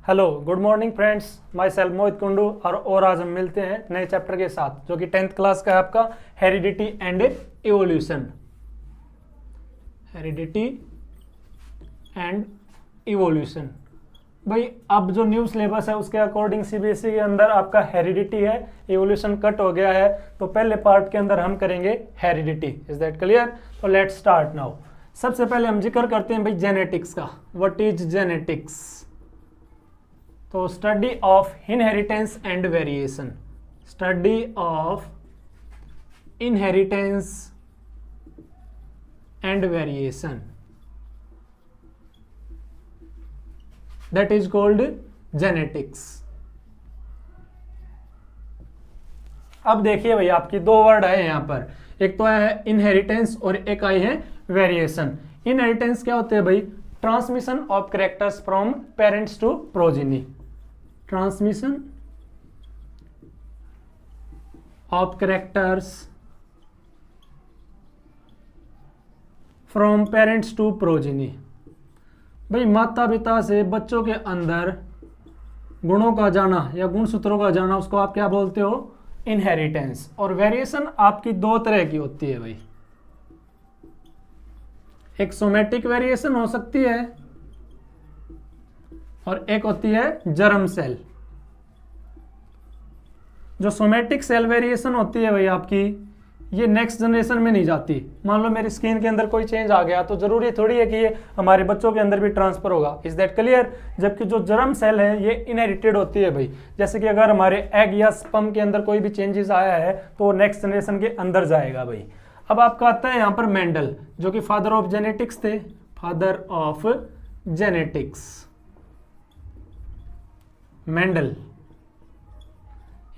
Hello good morning friends, myself Mohit Kundu और आज हम मिलते हैं नए चैप्टर के साथ जो कि 10th क्लास का है आपका heredity and evolution. Heredity and evolution. भाई अब जो न्यू सिलेबस है उसके अकॉर्डिंग सीबीएसई के अंदर आपका हेरिडिटी है, इवोल्यूशन कट हो गया है। तो पहले पार्ट के अंदर हम करेंगे हेरिडिटी। Is that clear? तो लेट्स स्टार्ट नाउ। सबसे पहले हम जिक्र करते हैं भाई जेनेटिक्स का। What is genetics? तो study of inheritance and variation. Study of inheritance and variation, that is called genetics. अब देखिए भाई, आपकी दो वर्ड है यहां पर, एक तो है इनहेरिटेंस और एक आई है वेरिएशन। इनहेरिटेंस क्या होते हैं भाई? Transmission of characters from parents to progeny. Transmission of characters from parents to progeny. भाई माता पिता से बच्चों के अंदर गुणों का जाना या गुणसूत्रों का जाना, उसको आप क्या बोलते हो? इनहेरिटेंस। और वेरिएशन आपकी दो तरह की होती है भाई। एक सोमेटिक वेरिएशन हो सकती है और एक होती है जर्म सेल। जो सोमेटिक सेल वेरिएशन होती है भाई आपकी, ये नेक्स्ट जनरेशन में नहीं जाती। मान लो मेरी स्किन के अंदर कोई चेंज आ गया तो जरूरी थोड़ी है कि ये हमारे बच्चों के अंदर भी ट्रांसफर होगा। Is that clear? जबकि जो जर्म सेल है ये इनहेरिटेड होती है भाई। जैसे कि अगर हमारे एग या स्पर्म के अंदर कोई भी चेंजेस आया है तो नेक्स्ट जनरेशन के अंदर जाएगा भाई। अब आपका आता है यहाँ पर मेंडल, जो कि फादर ऑफ जेनेटिक्स थे। Father of genetics Mendel.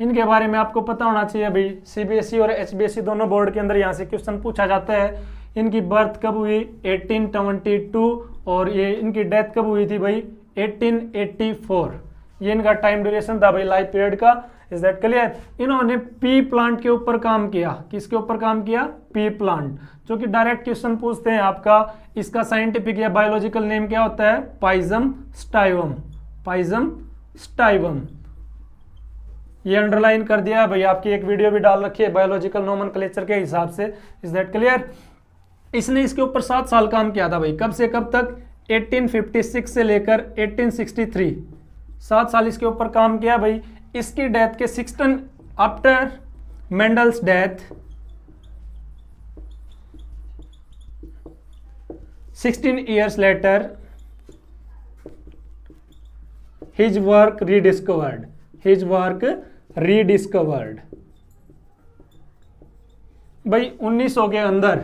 इनके बारे में आपको पता होना चाहिए भाई। सीबीएसई और एचबीएसई दोनों बोर्ड के अंदर यहाँ से क्वेश्चन पूछा जाता है। इनकी बर्थ कब हुई? 1822। और ये इनकी डेथ कब हुई थी भाई? 1884। ये इनका टाइम ड्यूरेशन था भाई लाइफ पीरियड का। Is that clear? इन्होंने पी प्लांट के ऊपर काम किया। किसके ऊपर काम किया? P plant. जो कि डायरेक्ट क्वेश्चन पूछते हैं आपका, इसका साइंटिफिक या बायोलॉजिकल नेम क्या होता है? पाइजम स्टाइवम। पाइजम स्टाइवम। ये अंडरलाइन कर दिया भाई। आपकी एक वीडियो भी डाल रखी है बायोलॉजिकल नोमेनक्लेचर के हिसाब से। Is that clear? इसने इसके ऊपर 7 साल काम किया था भाई। कब से कब तक? 1856 से लेकर 1863। 7 साल इसके ऊपर काम किया भाई। इसकी डेथ के 16 after Mendel's death 16 years later his work rediscovered। his work rediscovered। भाई 1900 के अंदर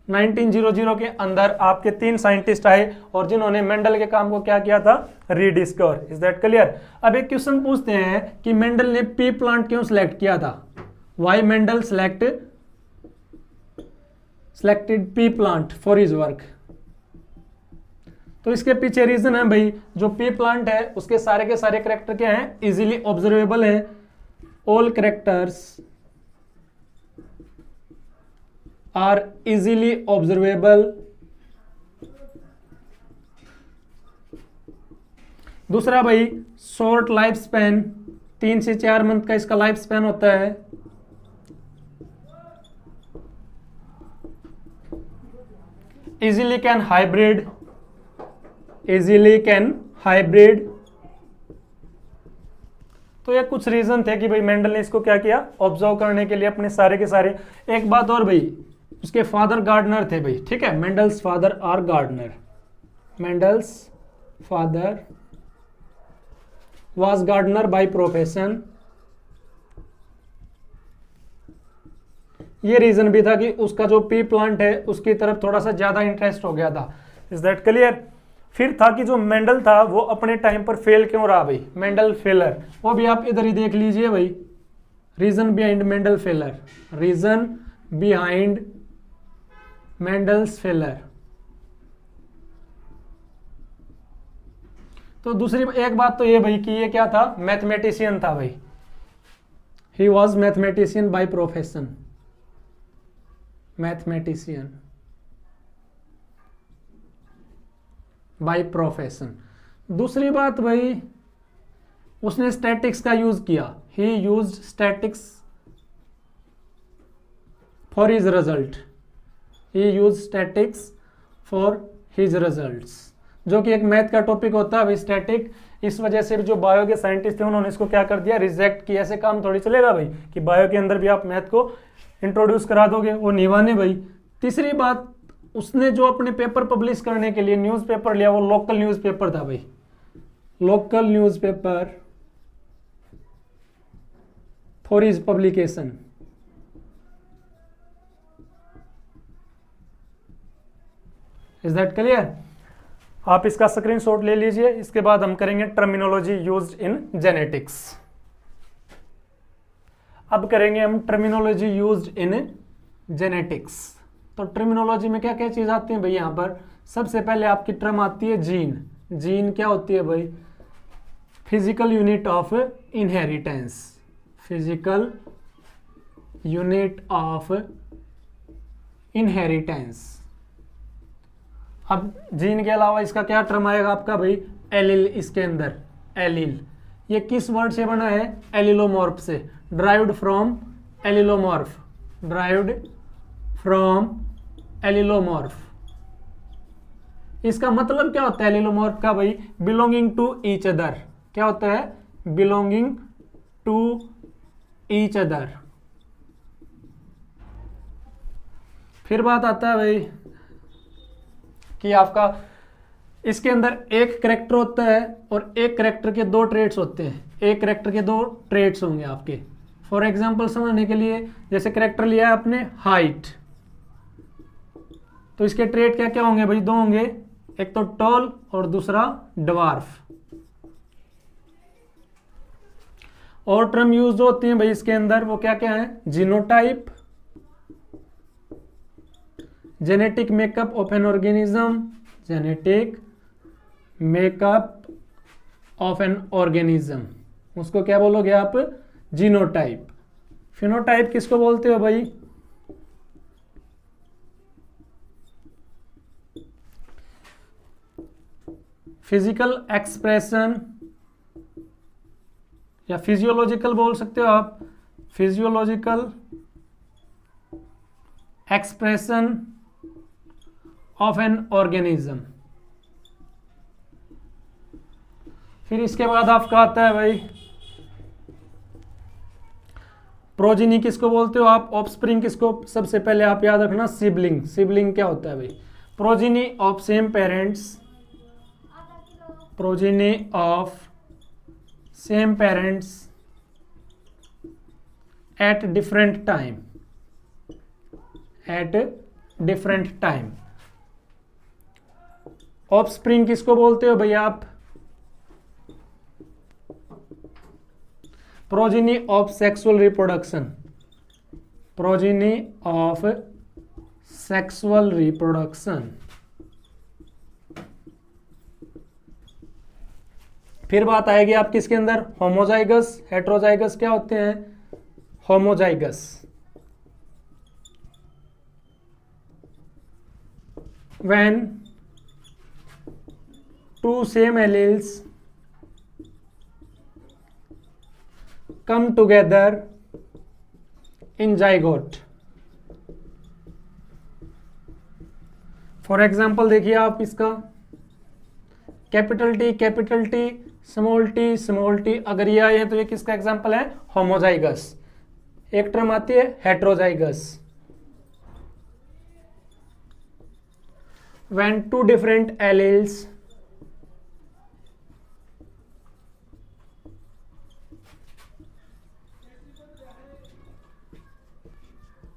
1900 के अंदर आपके 3 साइंटिस्ट आए और जिन्होंने मेंडल के काम को क्या किया था? रीडिस्कवर। Is that clear? अब एक क्वेश्चन पूछते हैं कि मेंडल ने पी प्लांट क्यों सिलेक्ट किया था? Why Mendel selected pea plant for his work? तो इसके पीछे रीजन है भाई, जो पी प्लांट है उसके सारे के सारे कैरेक्टर क्या हैं? इजीली ऑब्जर्वेबल हैं। All characters are easily observable. दूसरा भाई, शॉर्ट लाइफ स्पैन, 3 से 4 मंथ का इसका लाइफ स्पैन होता है। Easily can hybrid. Easily can hybrid. तो ये कुछ रीजन थे कि भाई मेंडल ने इसको क्या किया? ऑब्जर्व करने के लिए अपने सारे के सारे। एक बात और भाई, उसके फादर गार्डनर थे भाई। ठीक है, Mendel's father are gardener. Mendel's father was gardener by profession. ये रीजन भी था कि उसका जो पी प्लांट है उसकी तरफ थोड़ा सा ज्यादा इंटरेस्ट हो गया था। Is that clear? फिर था कि जो मेंडल था वो अपने टाइम पर फेल क्यों रहा भाई? मेंडल फेलर, वो भी आप इधर ही देख लीजिए भाई। Reason behind Mendel failure. Reason behind Mendel's failure. तो दूसरी एक बात तो ये भाई कि ये क्या था? मैथमेटिशियन था भाई। He was mathematician by profession. Mathematician by profession. दूसरी बात भाई, उसने स्टैटिक्स का यूज किया, ही used statics for his result, he use statics for his results, जो कि एक मैथ का टॉपिक होता है भाई स्टैटिक। इस वजह से जो बायो के साइंटिस्ट थे उन्होंने इसको क्या कर दिया, रिजेक्ट किया। ऐसे काम थोड़ी चलेगा भाई कि बायो के अंदर भी आप मैथ को इंट्रोड्यूस करा दोगे, वो नीवाने भाई। तीसरी बात, उसने जो अपने पेपर पब्लिश करने के लिए न्यूज़पेपर लिया वो लोकल न्यूज़पेपर था भाई, local newspaper for his publication. Is that clear? आप इसका स्क्रीनशॉट ले लीजिए। इसके बाद हम करेंगे टर्मिनोलॉजी यूज्ड इन जेनेटिक्स। अब करेंगे हम टर्मिनोलॉजी यूज्ड इन जेनेटिक्स। तो टर्मिनोलॉजी में क्या क्या चीज आती है भाई? यहां पर सबसे पहले आपकी टर्म आती है जीन। जीन क्या होती है भाई? Physical unit of inheritance, physical unit of inheritance. अब जीन के अलावा इसका क्या टर्म आएगा आपका भाई? एलिल। इसके अंदर एलिल, ये किस वर्ड से बना है? एलिलोमॉर्फ से, derived from allelomorph, derived from allelomorph. इसका मतलब क्या होता है एलिलोमॉर्फ का भाई? Belonging to each other. क्या होता है? Belonging to each other. फिर बात आता है भाई कि आपका इसके अंदर एक करेक्टर होता है और एक करेक्टर के दो ट्रेट्स होते हैं। एक करेक्टर के दो ट्रेट्स होंगे आपके। फॉर एग्जांपल समझने के लिए, जैसे करेक्टर लिया है आपने हाइट, तो इसके ट्रेट क्या क्या होंगे भाई? दो होंगे, एक तो टॉल और दूसरा ड्वार्फ। और टर्म यूज होती हैं भाई इसके अंदर, वो क्या क्या है? Genotype, genetic makeup of an organism, genetic makeup of an organism, उसको क्या बोलोगे आप? जीनोटाइप। फिनोटाइप किसको बोलते हो भाई? फिजिकल एक्सप्रेशन या फिजियोलॉजिकल बोल सकते हो आप, physiological expression of an organism. फिर इसके बाद आपका आता है भाई प्रोजिनी। किसको बोलते हो आप? ऑफस्प्रिंग। किसको? सबसे पहले आप याद रखना सिबलिंग। सिबलिंग क्या होता है भाई? Progeny of same parents, progeny of same parents at different time, at different time. Offspring किसको बोलते हो भैया आप? Progeny of sexual reproduction, progeny of sexual reproduction. फिर बात आएगी आप किसके अंदर? Homozygous, heterozygous. क्या होते हैं? Homozygous. when two same alleles come together in zygote। For example देखिए आप इसका, कैपिटल टी, स्मॉल टी, अगर ये आए तो ये किसका एग्जाम्पल है? होमोजाइगस। एक टर्म आती है heterozygous. when two different alleles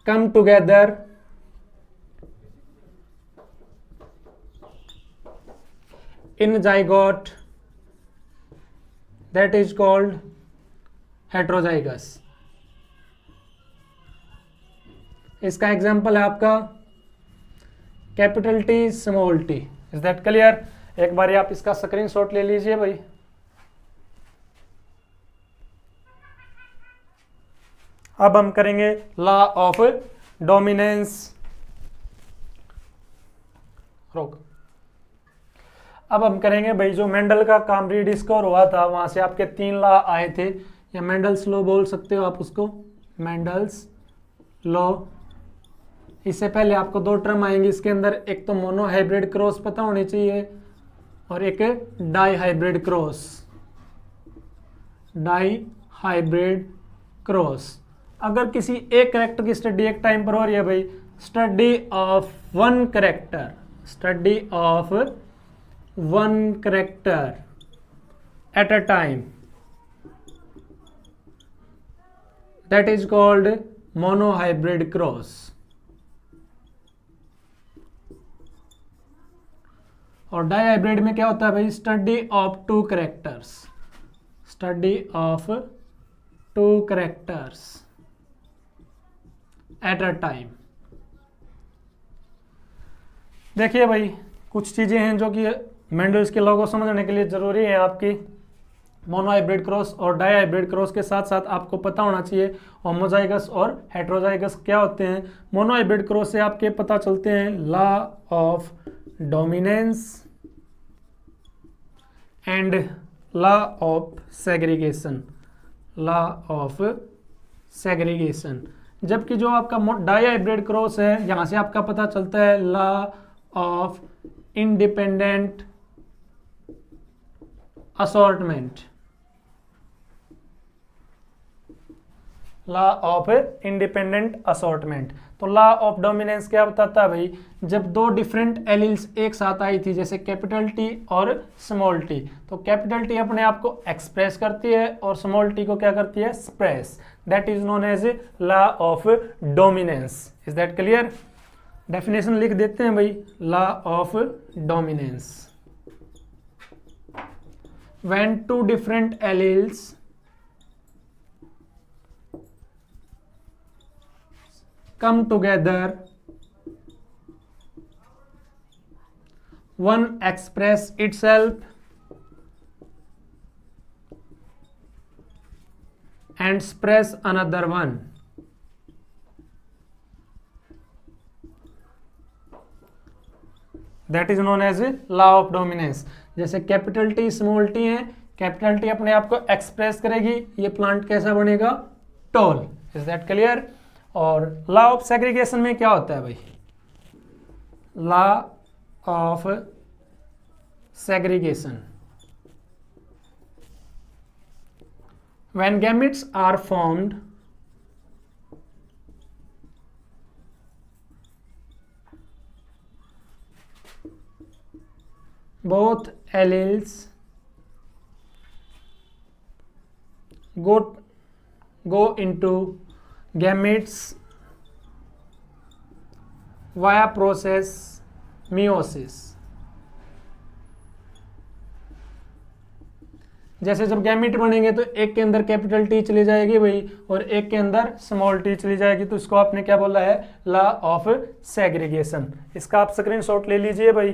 come together in zygote, that is called heterozygous। इसका एग्जाम्पल है आपका capital T, small T. Is that clear? एक बार आप इसका स्क्रीनशॉट ले लीजिए भाई। अब हम करेंगे लॉ ऑफ डोमिनेंस। रोक। अब हम करेंगे भाई, जो मेंडल का काम रीडिस्कवर हुआ था वहां से आपके 3 लॉ आए थे, या मेंडल्स लॉ बोल सकते हो आप उसको, मेंडल्स लॉ। इससे पहले आपको 2 टर्म आएंगे इसके अंदर, एक तो मोनो हाइब्रिड क्रॉस पता होनी चाहिए और एक dihybrid cross. Dihybrid cross, अगर किसी एक कैरेक्टर की स्टडी एक टाइम पर हो रही है भाई, study of one character, study of one character at a time, that is called mono hybrid cross. और डाई हाइब्रिड में क्या होता है भाई, study of 2 characters, study of 2 characters at a time. देखिए भाई, कुछ चीजें हैं जो कि मेंडल्स के लॉ को समझने के लिए जरूरी है आपकी। मोनो हाइब्रिड क्रॉस और डाई हाइब्रिड क्रॉस के साथ साथ आपको पता होना चाहिए होमोजाइगस और हेट्रोजाइगस क्या होते हैं। मोनो हाइब्रिड क्रॉस से आपके पता चलते हैं law of dominance and law of segregation, law of segregation. जबकि जो आपका डाई हाइब्रिड क्रॉस है, यहां से आपका पता चलता है law of independent assortment, law of independent assortment. तो लॉ ऑफ डोमिनेंस क्या बताता है भाई, जब 2 डिफरेंट एलिल्स एक साथ आई थी, जैसे कैपिटल टी और स्मॉल टी, तो कैपिटल टी अपने आप को एक्सप्रेस करती है और स्मॉल टी को क्या करती है, express. That is known as law of dominance. Is that clear? Definition लिख देते हैं भाई, law of dominance, when 2 different alleles come together, one express itself and express another one. That is known as law of dominance. जैसे capital T small T है, capital T अपने आप को express करेगी, ये प्लांट कैसा बनेगा, टॉल। Is that clear? और लॉ ऑफ सेग्रीगेशन में क्या होता है भाई, law of segregation, when gametes are formed both alleles go into gametes via process meiosis। जैसे जब गैमेट बनेंगे तो एक के अंदर कैपिटल टी चली जाएगी भाई और एक के अंदर स्मॉल टी चली जाएगी, तो इसको आपने क्या बोला है, लॉ ऑफ सेग्रीगेशन। इसका आप स्क्रीनशॉट ले लीजिए भाई,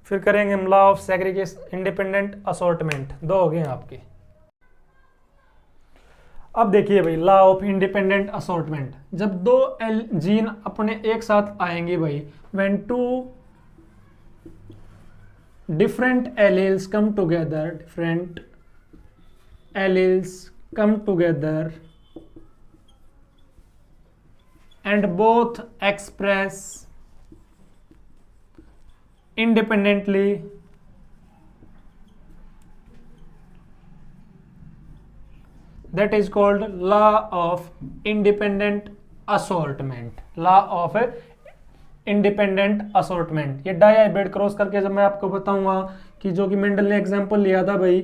फिर करेंगे हम law of segregation independent assortment. 2 हो गए आपके। अब देखिए भाई, लॉ ऑफ इंडिपेंडेंट असॉर्टमेंट, जब 2 जीन अपने एक साथ आएंगे भाई, when 2 different alleles come together, different alleles come together and both express independently that is called law of independent assortment, law of independent assortment. ये डाइहाइब्रिड क्रॉस करके जब मैं आपको बताऊंगा कि जो कि मेंडल ने एग्जांपल लिया था भाई,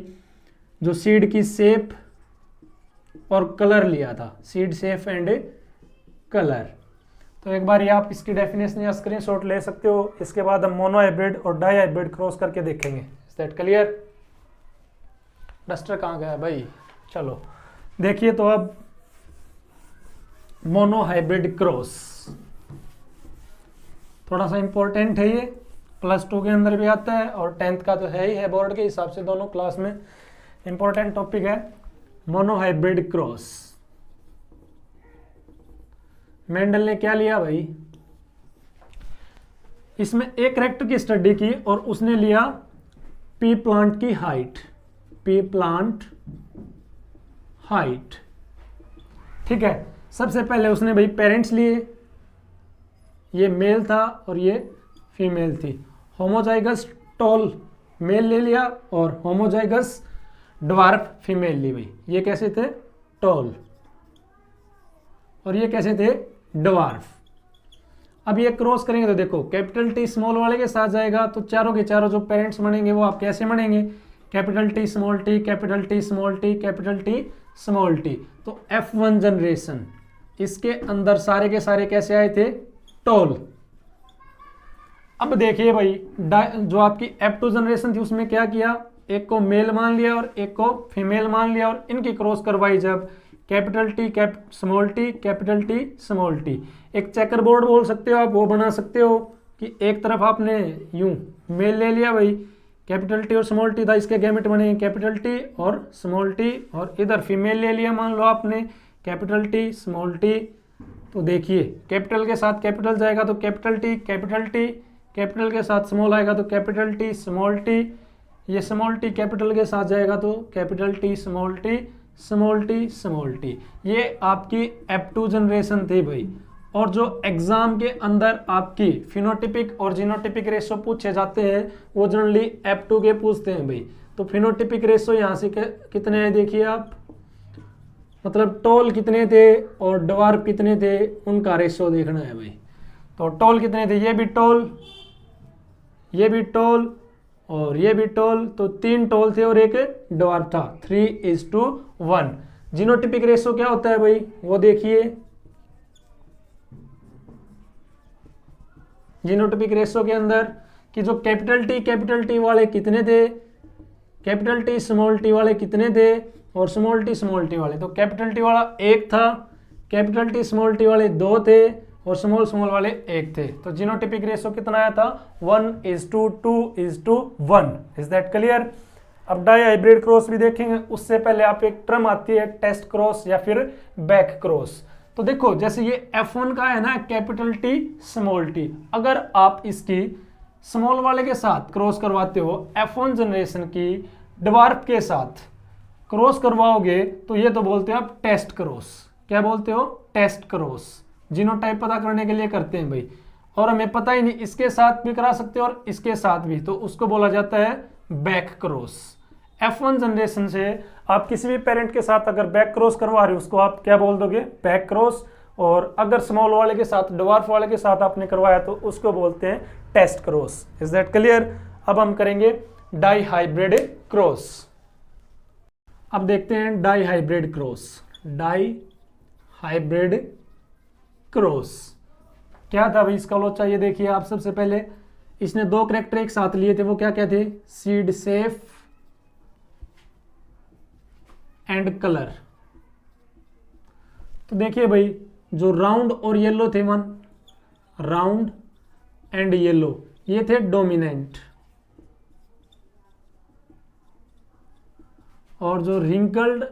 जो सीड की शेप और कलर लिया था, सीड शेप एंड कलर, तो एक बार ये आप इसकी डेफिनेशन या स्क्रीनशॉट ले सकते हो। इसके बाद हम मोनोहाइब्रिड और डाइहाइब्रिड क्रॉस करके देखेंगे। Is that clear? डस्टर कहाँ गया भाई? चलो देखिए, तो अब मोनोहाइब्रिड क्रॉस थोड़ा सा इंपॉर्टेंट है, ये +2 के अंदर भी आता है और 10th का तो है ही है, बोर्ड के हिसाब से दोनों क्लास में इंपॉर्टेंट टॉपिक है। मोनोहाइब्रिड क्रॉस, मेंडल ने क्या लिया भाई, इसमें एक कैरेक्टर की स्टडी की और उसने लिया पी प्लांट की हाइट, पी प्लांट हाइट। ठीक है, सबसे पहले उसने भाई पेरेंट्स लिए, ये मेल था और ये फीमेल थी। होमोजाइगस टॉल मेल ले लिया और होमोजाइगस ड्वार्फ फीमेल ली भाई। ये कैसे थे? टॉल, और ये कैसे थे? ड्वार्फ। अब ये क्रॉस करेंगे तो देखो कैपिटल टी स्मॉल वाले के साथ जाएगा, तो चारों के चारों जो पेरेंट्स बनेंगे वो आप कैसे बनेंगे? Capital T small T, capital T small T, capital T small T. तो F1 जनरेशन इसके अंदर सारे के सारे कैसे आए थे? टॉल। अब देखिए भाई जो आपकी F2 जनरेशन थी उसमें क्या किया? एक को मेल मान लिया और एक को फीमेल मान लिया और इनकी क्रॉस करवाई जब capital T small T, capital T small T. एक चेकर बोर्ड बोल सकते हो आप, वो बना सकते हो कि एक तरफ आपने यूं मेल ले लिया भाई, कैपिटल टी और स्मॉल टी था, इसके गैमेट बने कैपिटल टी और स्मॉल टी, और इधर फीमेल ले लिया मान लो आपने कैपिटल टी स्मॉल टी। तो देखिए कैपिटल के साथ कैपिटल जाएगा तो capital T, capital T, capital के साथ स्मॉल आएगा तो कैपिटल टी स्मॉल टी, ये स्मॉल टी कैपिटल के साथ जाएगा तो capital T small T, small T small T. ये आपकी F2 जनरेशन थी भाई। और जो एग्जाम के अंदर आपकी फिनोटिपिक और जीनोटिपिक रेशो पूछे जाते हैं वो जनरली F2 के पूछते हैं भाई। तो फिनोटिपिक रेशो यहाँ से कितने हैं देखिए आप, मतलब टॉल कितने थे और ड्वार्फ कितने थे उनका रेशो देखना है भाई। तो टॉल कितने थे? ये भी टॉल, ये भी टॉल और ये भी टॉल, तो 3 टॉल थे और एक ड्वार्फ था, 3:1। जीनोटिपिक रेशो क्या होता है भाई वो देखिए। जीनोटिपिक रेशो के अंदर कि जो कैपिटल टी वाले कितने थे, कैपिटल टी स्मॉल टी वाले कितने थे और स्मॉल टी वाले, तो कैपिटल टी वाला 1 था, कैपिटल टी स्मॉल टी वाले 2 थे और स्मॉल वाले 1 थे। तो जीनोटिपिक रेशो कितना आया था? 1:2:1। Is that clear? अब डाई हाइब्रिड क्रॉस भी देखेंगे, उससे पहले आप एक टर्म आती है टेस्ट क्रॉस या फिर बैक क्रॉस। तो देखो जैसे ये F1 का है ना कैपिटल टी स्मॉल टी, अगर आप इसकी स्मॉल वाले के साथ क्रॉस करवाते हो, F1 जनरेशन की ड्वार्फ के साथ क्रॉस करवाओगे तो ये तो बोलते हो आप टेस्ट क्रॉस। क्या बोलते हो? Test cross. जीनोटाइप पता करने के लिए करते हैं भाई, और हमें पता ही नहीं इसके साथ भी करा सकते हो और इसके साथ भी, तो उसको बोला जाता है बैक क्रॉस। F1 जनरेशन से आप किसी भी पेरेंट के साथ अगर बैक क्रॉस करवा रहे हो उसको आप क्या बोल दोगे? Back cross. और अगर स्मॉल वाले के साथ ड्वार्फ वाले के साथ आपने करवाया तो उसको बोलते हैं test cross. Is that clear? अब हम करेंगे डाई हाइब्रिड क्रॉस। अब देखते हैं dihybrid cross. Dihybrid cross क्या था भाई इसका लोचा? ये देखिए आप, सबसे पहले इसने 2 कैरेक्टर एक साथ लिए थे, वो क्या क्या थे? Seed safe and colour. तो देखिए भाई जो राउंड और येलो थे, राउंड एंड येलो, ये थे डोमिनेंट, और जो रिंकल्ड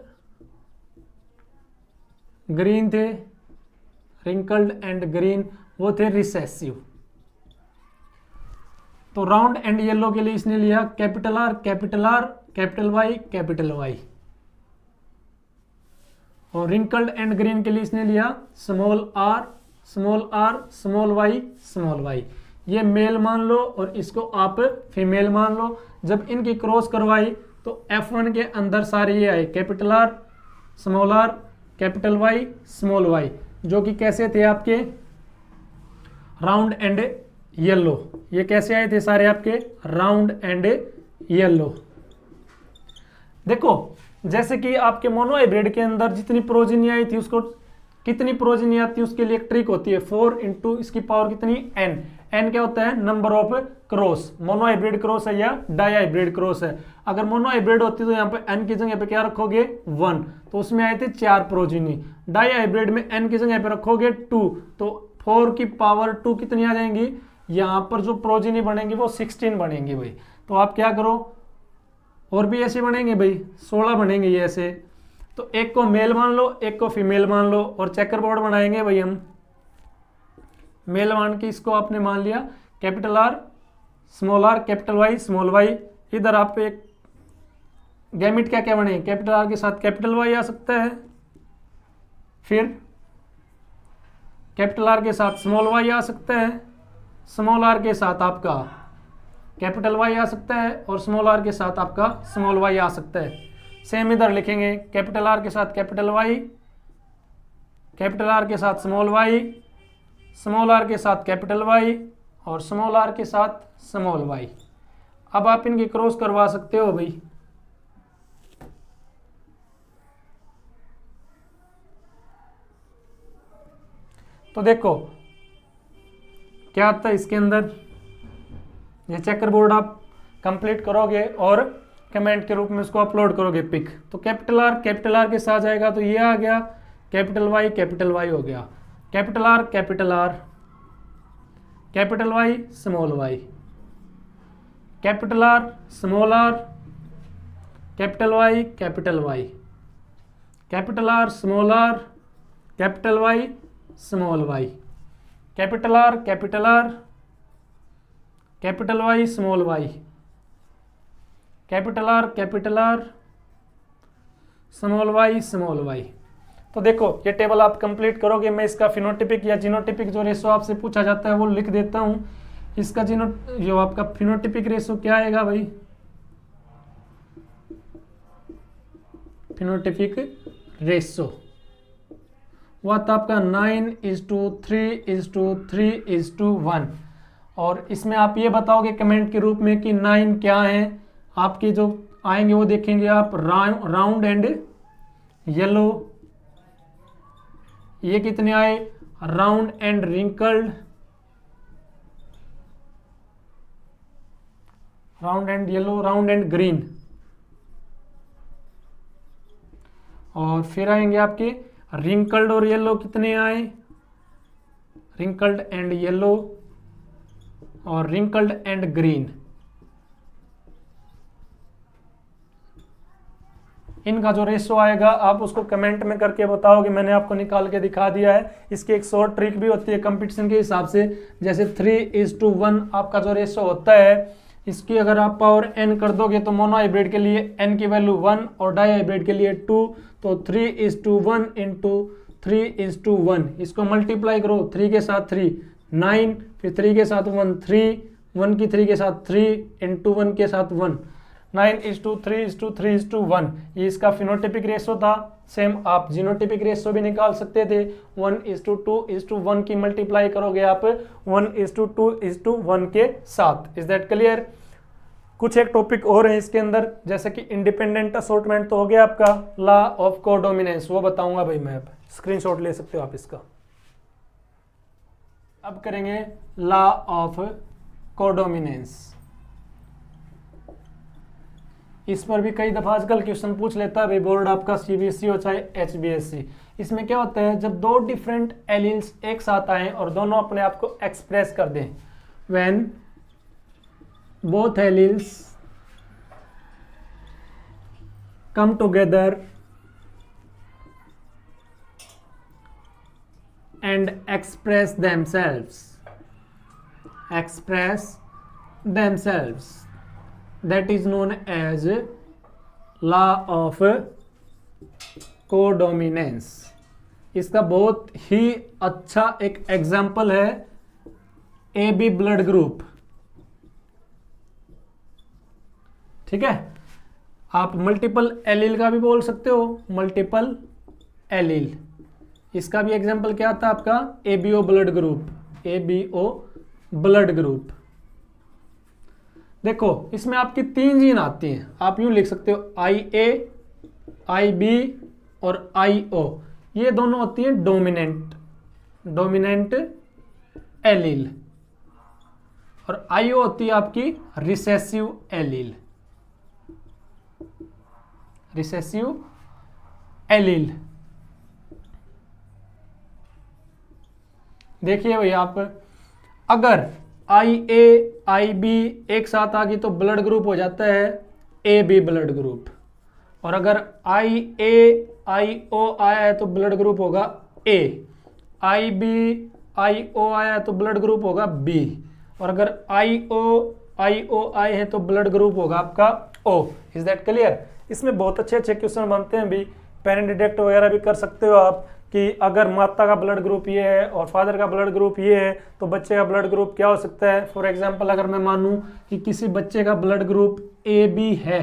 ग्रीन थे, रिंकल्ड एंड ग्रीन, वो थे रिसेसिव। तो राउंड एंड येलो के लिए इसने लिया capital R, capital R, capital Y, capital Y. और रिंकल्ड एंड ग्रीन के लिए इसने लिया small R, small R, small Y, small Y. ये मेल मान लो और इसको आप फीमेल मान लो। जब इनकी क्रॉस करवाई तो F1 के अंदर सारे ये आए capital R, small R, capital Y, small Y, जो कि कैसे थे आपके? Round and yellow. ये कैसे आए थे सारे आपके? Round and yellow. देखो जैसे कि आपके मोनो हाइब्रिड के अंदर जितनी प्रोजिनी आई थी उसको कितनी प्रोजिनी आती है उसके लिए एक ट्रिक होती है 4 इंटू इसकी पावर कितनी n। n क्या होता है? Number of cross. Mono hybrid cross है या डाई हाइब्रिड क्रॉस है। अगर मोनो हाइब्रिड होती तो यहाँ पे n की जगह पे क्या रखोगे? 1, तो उसमें आए थे 4 प्रोजिनी। डाई हाइब्रिड में n की जगह पे रखोगे 2, तो 4 की पावर 2 कितनी आ जाएंगी? यहाँ पर जो प्रोजिनी बनेंगी वो 16 बनेंगी भाई। तो आप क्या करो, और भी ऐसे बनेंगे भाई, 16 बनेंगे ये ऐसे। तो एक को मेल मान लो, एक को फीमेल मान लो, और चेकर बोर्ड बनाएंगे भाई हम। मेल मान के इसको आपने मान लिया capital R, small R, capital Y, small Y, इधर आप एक गैमेट क्या क्या बने, कैपिटल आर के साथ कैपिटल वाई आ सकता है, फिर कैपिटल आर के साथ स्मॉल वाई आ सकता है, स्मॉल आर के साथ आपका कैपिटल वाई आ सकता है, और स्मॉल आर के साथ आपका स्मॉल वाई आ सकता है। सेम इधर लिखेंगे, कैपिटल आर के साथ कैपिटल वाई, कैपिटल आर के साथ स्मॉल वाई, स्मॉल आर के साथ कैपिटल वाई, और स्मॉल आर के साथ स्मॉल वाई। अब आप इनकी क्रॉस करवा सकते हो भाई। तो देखो क्या आता है इसके अंदर, ये चेकर बोर्ड आप कंप्लीट करोगे और कमेंट के रूप में उसको अपलोड करोगे पिक। तो कैपिटल आर के साथ जाएगा तो ये आ गया, कैपिटल वाई हो गया, capital R capital Y small Y, capital R small R, capital Y, capital R small R, capital Y small Y, capital R capital Y small Y, capital R small Y. तो देखो ये table आप complete करोगे। मैं इसका phenotypic या genotypic जो ratio आपसे पूछा जाता है वो लिख देता हूँ। इसका जो आपका फिनोटिपिक रेशो क्या आएगा भाई, फिनोटिपिक रेशो वो आता आपका 9:3:3:1। और इसमें आप ये बताओगे कमेंट के रूप में कि 9 क्या है। आपके जो आएंगे वो देखेंगे आप, राउंड एंड येलो, ये कितने आए, round and wrinkled, round and yellow, round and green. और फिर आएंगे आपके रिंकल्ड और येलो कितने आए, रिंकल्ड एंड येलो और रिंकल्ड एंड ग्रीन। इनका जो रेशो आएगा आप उसको कमेंट में करके बताओगे। मैंने आपको निकाल के दिखा दिया है। इसकी एक शॉर्ट ट्रिक भी होती है कंपटीशन के हिसाब से, जैसे 3:1 आपका जो रेशो होता है, इसकी अगर आप पावर n कर दोगे तो मोनो हाइब्रिड के लिए n की वैल्यू 1 और डाई हाइब्रिड के लिए 2, तो 3:1 इंटू 3:1। इसको मल्टीप्लाई करो, 3 के साथ 3 9, फिर 3 के साथ 1 3, 1 की 3 के साथ 3 इंटू 1 के साथ 1, 9:3:3:1। ये इसका फिनोटिपिक रेशो था। सेम आप जीनोटिपिक रेशो भी निकाल सकते थे, 1:2:1 की मल्टीप्लाई करोगे आप 1:2:1 के साथ। Is that clear? कुछ एक टॉपिक और है इसके अंदर, जैसे कि इंडिपेंडेंट असॉर्टमेंट तो हो गया आपका, लॉ ऑफ कोडोमिनेंस वो बताऊंगा भाई मैं। अब स्क्रीनशॉट ले सकते हो आप इसका। अब करेंगे लॉ ऑफ कोडोमिनेंस। इस पर भी कई दफा आजकल क्वेश्चन पूछ लेता है भाई बोर्ड आपका, सीबीएसई हो चाहे एचबीएसई। इसमें क्या होता है, जब दो डिफरेंट एलिल्स एक साथ आए और दोनों अपने आप को एक्सप्रेस कर दें, when both alleles come together and express themselves, that is known as law of codominance। इसका बहुत ही अच्छा एक एग्जाम्पल है AB ब्लड ग्रुप। ठीक है, आप मल्टीपल एलील का भी बोल सकते हो, मल्टीपल एलील। इसका भी एग्जांपल क्या आता है आपका, ABO blood group, ABO blood group. देखो इसमें आपकी 3 जीन आती हैं, आप यूं लिख सकते हो IA, IB और IO। ये दोनों होती हैं डोमिनेंट एलील, और IO होती है आपकी रिसेसिव एलील, रिसेसिव एलील। देखिए भाई आप, अगर IA IB एक साथ आ गई तो ब्लड ग्रुप हो जाता है AB ब्लड ग्रुप, और अगर IA IO आया है तो ब्लड ग्रुप होगा A, IB IO आया है तो ब्लड ग्रुप होगा B, और अगर IO IOI है तो ब्लड ग्रुप होगा आपका O। Is that clear? इसमें बहुत अच्छे अच्छे क्वेश्चन बनते हैं भी, पेरेंट डिटेक्ट वगैरह भी कर सकते हो आप कि अगर माता का ब्लड ग्रुप ये है और फादर का ब्लड ग्रुप ये है तो बच्चे का ब्लड ग्रुप क्या हो सकता है। फॉर एग्जांपल अगर मैं मानूं कि किसी बच्चे का ब्लड ग्रुप AB है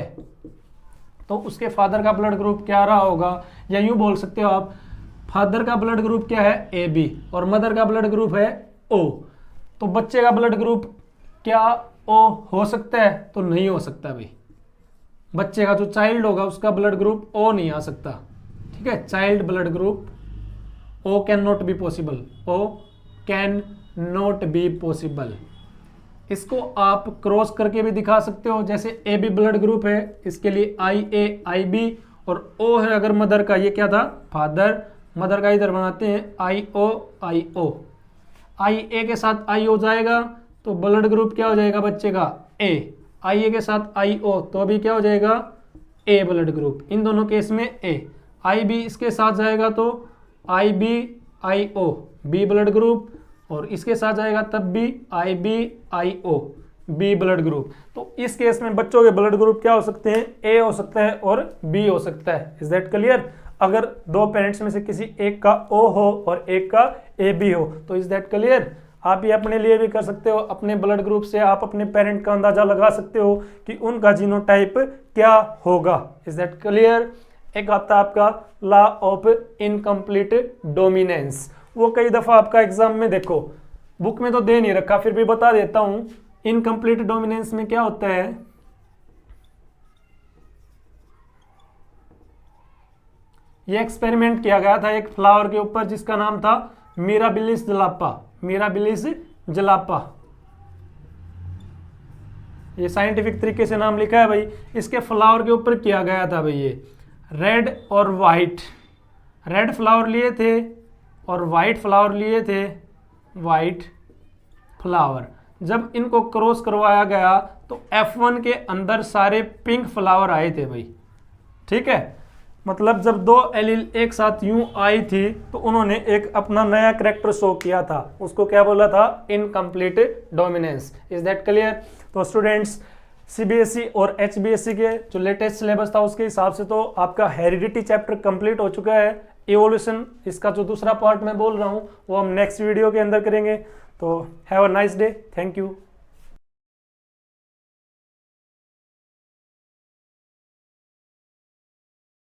तो उसके फादर का ब्लड ग्रुप क्या रहा होगा, या यूं बोल सकते हो आप फादर का ब्लड ग्रुप क्या है AB और मदर का ब्लड ग्रुप है O, तो बच्चे का ब्लड ग्रुप क्या O हो सकता है? तो नहीं हो सकता भाई। बच्चे का जो चाइल्ड होगा उसका ब्लड ग्रुप O नहीं आ सकता, ठीक है। Child blood group O can not be possible, O can not be possible. इसको आप क्रॉस करके भी दिखा सकते हो, जैसे AB ब्लड ग्रुप है इसके लिए IA IB और O है अगर मदर का, ये क्या था फादर, मदर का इधर बनाते हैं IO IO। IA के साथ I हो जाएगा तो ब्लड ग्रुप क्या हो जाएगा बच्चे का A, IA के साथ IO तो अभी क्या हो जाएगा A ब्लड ग्रुप, इन दोनों केस में A। IB इसके साथ जाएगा तो IB IO B blood group, और इसके साथ जाएगा तब भी IB IO B blood group. तो इस केस में बच्चों के ब्लड ग्रुप क्या हो सकते हैं, A हो सकता है और B हो सकता है। Is that clear? अगर दो पेरेंट्स में से किसी एक का O हो और एक का AB हो तो इज दैट क्लियर? आप ये अपने लिए भी कर सकते हो, अपने ब्लड ग्रुप से आप अपने पेरेंट का अंदाजा लगा सकते हो कि उनका जीनोटाइप क्या होगा। Is that clear? एक आता है आपका लॉ ऑफ इनकम्प्लीट डोमिनेंस, वो कई दफा आपका एग्जाम में देखो बुक में तो दे नहीं रखा फिर भी बता देता हूं। इनकम्प्लीट डोमिनेंस में क्या होता है, ये एक्सपेरिमेंट किया गया था एक फ्लावर के ऊपर जिसका नाम था मिराबिलिस जलापा। मिराबिलिस जलापा, ये साइंटिफिक तरीके से नाम लिखा है भाई। इसके फ्लावर के ऊपर किया गया था भाई, ये रेड और वाइट, रेड फ्लावर लिए थे और वाइट फ्लावर लिए थे, वाइट फ्लावर। जब इनको क्रॉस करवाया गया तो F1 के अंदर सारे पिंक फ्लावर आए थे भाई, ठीक है। मतलब जब दो एलील एक साथ यूं आई थी तो उन्होंने एक अपना नया कैरेक्टर शो किया था, उसको क्या बोला था, incomplete dominance. Is that clear? तो स्टूडेंट्स CBSE और HBSE के जो लेटेस्ट सिलेबस था उसके हिसाब से तो आपका हेरिडिटी चैप्टर कंप्लीट हो चुका है। इवोल्यूशन इसका जो दूसरा पार्ट मैं बोल रहा हूँ वो हम नेक्स्ट वीडियो के अंदर करेंगे। तो have a nice day, thank you.